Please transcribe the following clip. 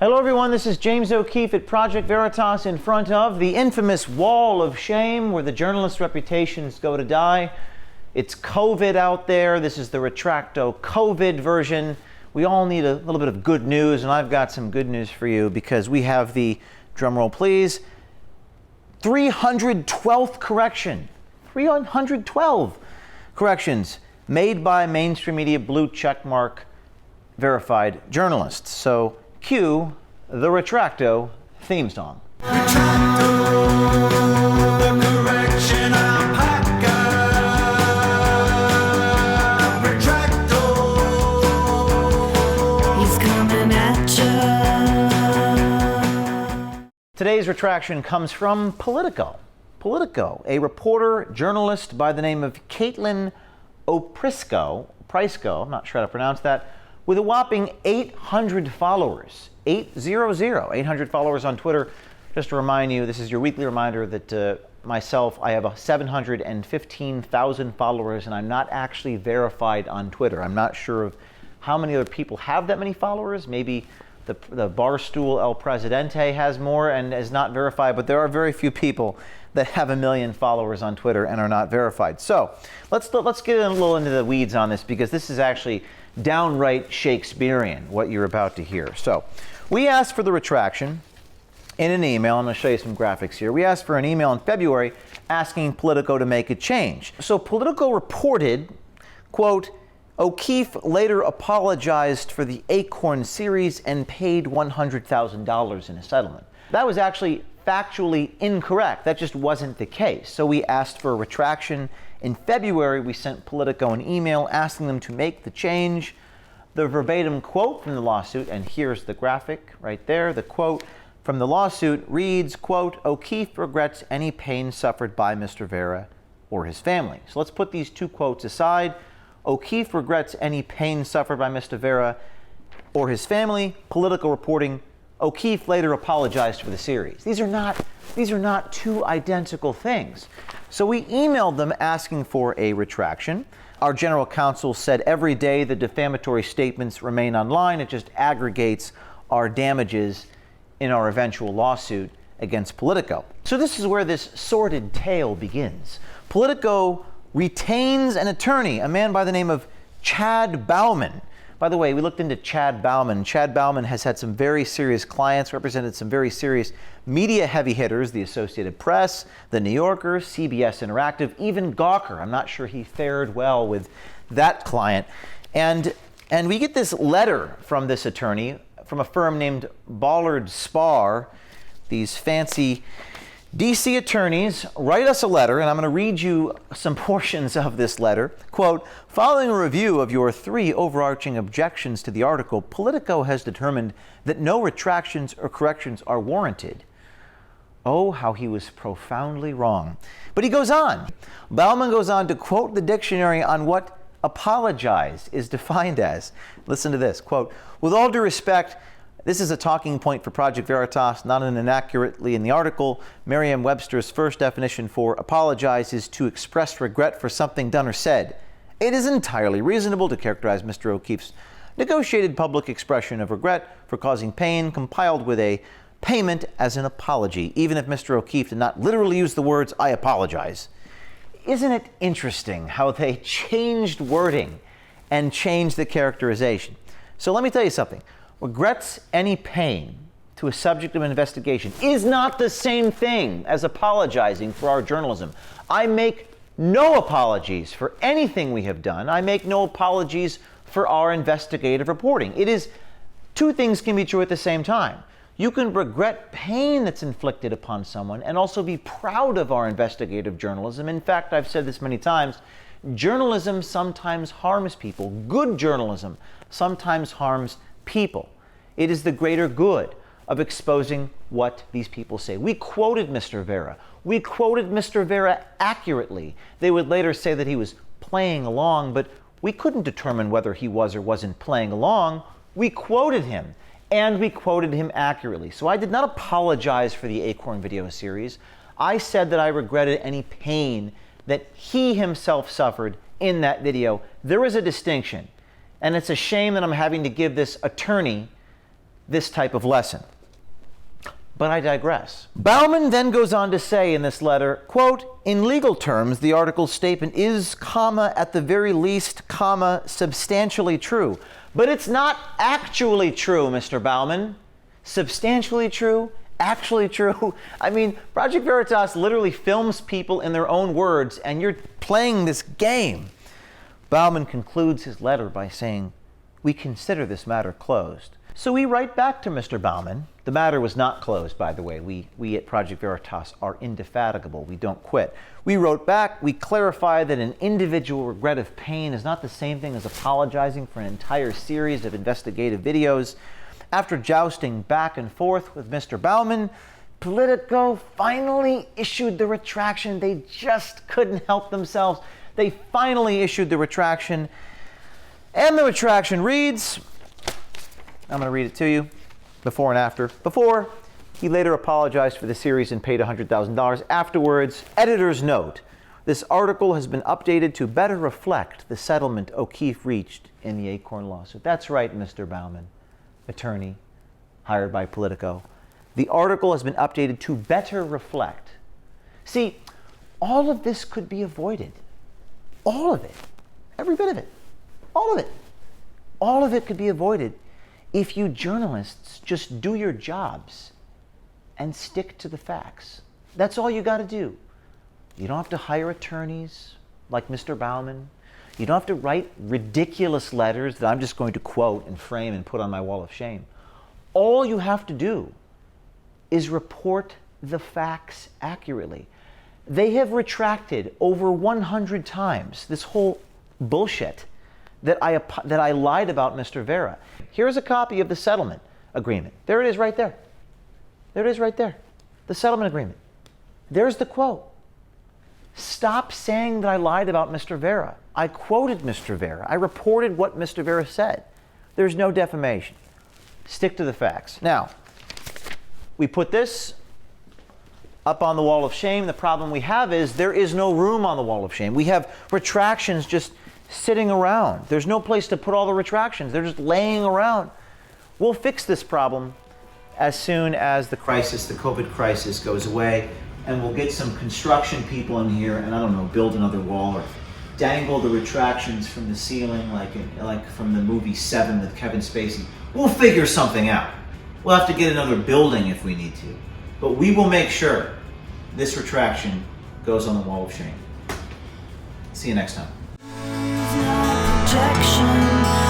Hello everyone, this is James O'Keefe at Project Veritas in front of the infamous wall of shame where the journalists' reputations go to die. It's COVID out there. This is the Retracto COVID version. We all need a little bit of good news, and I've got some good news for you because we have the, drumroll please, 312th correction. 312 corrections made by mainstream media blue checkmark verified journalists. So cue the Retracto theme song. Retracto, the correction alpaca. Retracto, he's coming at ya. Today's retraction comes from Politico. Politico, a reporter, journalist by the name of Caitlin Oprysko, I'm not sure how to pronounce that, with a whopping 800 followers, 800 followers on Twitter. Just to remind you, this is your weekly reminder that myself, I have 715,000 followers, and I'm not actually verified on Twitter. I'm not sure of how many other people have that many followers. Maybe the Barstool El Presidente has more and is not verified, but there are very few people that have 1 million followers on Twitter and are not verified. So let's get a little into the weeds on this, because this is actually downright Shakespearean, what you're about to hear. So we asked for the retraction in an email. I'm going to show you some graphics here. We asked for an email in February asking Politico to make a change. So Politico reported, quote, O'Keefe later apologized for the Acorn series and paid $100,000 in a settlement. That was actually factually incorrect. That just wasn't the case. So we asked for a retraction. In February, we sent Politico an email asking them to make the change. The verbatim quote from the lawsuit, and here's the graphic right there, the quote from the lawsuit reads, quote, O'Keefe regrets any pain suffered by Mr. Vera or his family. So let's put these two quotes aside. O'Keefe regrets any pain suffered by Mr. Vera or his family. Politico reporting, O'Keefe later apologized for the series. These are not two identical things. So we emailed them asking for a retraction. Our general counsel said every day the defamatory statements remain online. It just aggregates our damages in our eventual lawsuit against Politico. So this is where this sordid tale begins. Politico retains an attorney, a man by the name of Chad Bauman. By the way, we looked into Chad Bauman. Chad Bauman has had some very serious clients, represented some very serious media heavy hitters, the Associated Press, the New Yorker, CBS Interactive, even Gawker. I'm not sure he fared well with that client. And we get this letter from this attorney from a firm named Ballard Spahr. These fancy DC attorneys write us a letter, and I'm going to read you some portions of this letter. Quote, following a review of your 3 overarching objections to the article, Politico has determined that no retractions or corrections are warranted. Oh, how he was profoundly wrong. But he goes on. Bauman goes on to quote the dictionary on what apologize is defined as. Listen to this, quote, with all due respect, this is a talking point for Project Veritas, not an inaccurately in the article. Merriam-Webster's first definition for apologize is to express regret for something done or said. It is entirely reasonable to characterize Mr. O'Keefe's negotiated public expression of regret for causing pain compiled with a payment as an apology, even if Mr. O'Keefe did not literally use the words, I apologize. Isn't it interesting how they changed wording and changed the characterization? So let me tell you something. Regrets any pain to a subject of an investigation is not the same thing as apologizing for our journalism. I make no apologies for anything we have done. I make no apologies for our investigative reporting. It is, two things can be true at the same time. You can regret pain that's inflicted upon someone and also be proud of our investigative journalism. In fact, I've said this many times, journalism sometimes harms people. Good journalism sometimes harms people. It is the greater good of exposing what these people say. We quoted Mr. Vera. We quoted Mr. Vera accurately. They would later say that he was playing along, but we couldn't determine whether he was or wasn't playing along. We quoted him, and we quoted him accurately. So I did not apologize for the Acorn video series. I said that I regretted any pain that he himself suffered in that video. There is a distinction. And it's a shame that I'm having to give this attorney this type of lesson. But I digress. Bauman then goes on to say in this letter, quote, in legal terms, the article's statement is, comma, at the very least, comma, substantially true. But it's not actually true, Mr. Bauman. Substantially true? Actually true? I mean, Project Veritas literally films people in their own words, and you're playing this game. Bauman concludes his letter by saying, we consider this matter closed. So we write back to Mr. Bauman. The matter was not closed, by the way. We at Project Veritas are indefatigable. We don't quit. We wrote back. We clarified that an individual regret of pain is not the same thing as apologizing for an entire series of investigative videos. After jousting back and forth with Mr. Bauman, Politico finally issued the retraction. They just couldn't help themselves. They finally issued the retraction. And the retraction reads, I'm going to read it to you, before and after. Before, he later apologized for the series and paid $100,000. Afterwards, editor's note, this article has been updated to better reflect the settlement O'Keefe reached in the Acorn lawsuit. That's right, Mr. Bauman, attorney hired by Politico. The article has been updated to better reflect. See, all of this could be avoided. All of it. Every bit of it. All of it. All of it could be avoided if you journalists just do your jobs and stick to the facts. That's all you got to do. You don't have to hire attorneys like Mr. Bauman. You don't have to write ridiculous letters that I'm just going to quote and frame and put on my wall of shame. All you have to do is report the facts accurately. They have retracted over 100 times this whole bullshit that I lied about Mr. Vera. Here's a copy of the settlement agreement. There it is right there. There it is right there. The settlement agreement. There's the quote. Stop saying that I lied about Mr. Vera. I quoted Mr. Vera. I reported what Mr. Vera said. There's no defamation. Stick to the facts. Now, we put this up on the wall of shame. The problem we have is there is no room on the wall of shame. We have retractions just sitting around. There's no place to put all the retractions. They're just laying around. We'll fix this problem as soon as the COVID crisis goes away, and we'll get some construction people in here and, I don't know, build another wall or dangle the retractions from the ceiling like from the movie Seven with Kevin Spacey. We'll figure something out. We'll have to get another building if we need to. But we will make sure this retraction goes on the wall of shame. See you next time. Protection.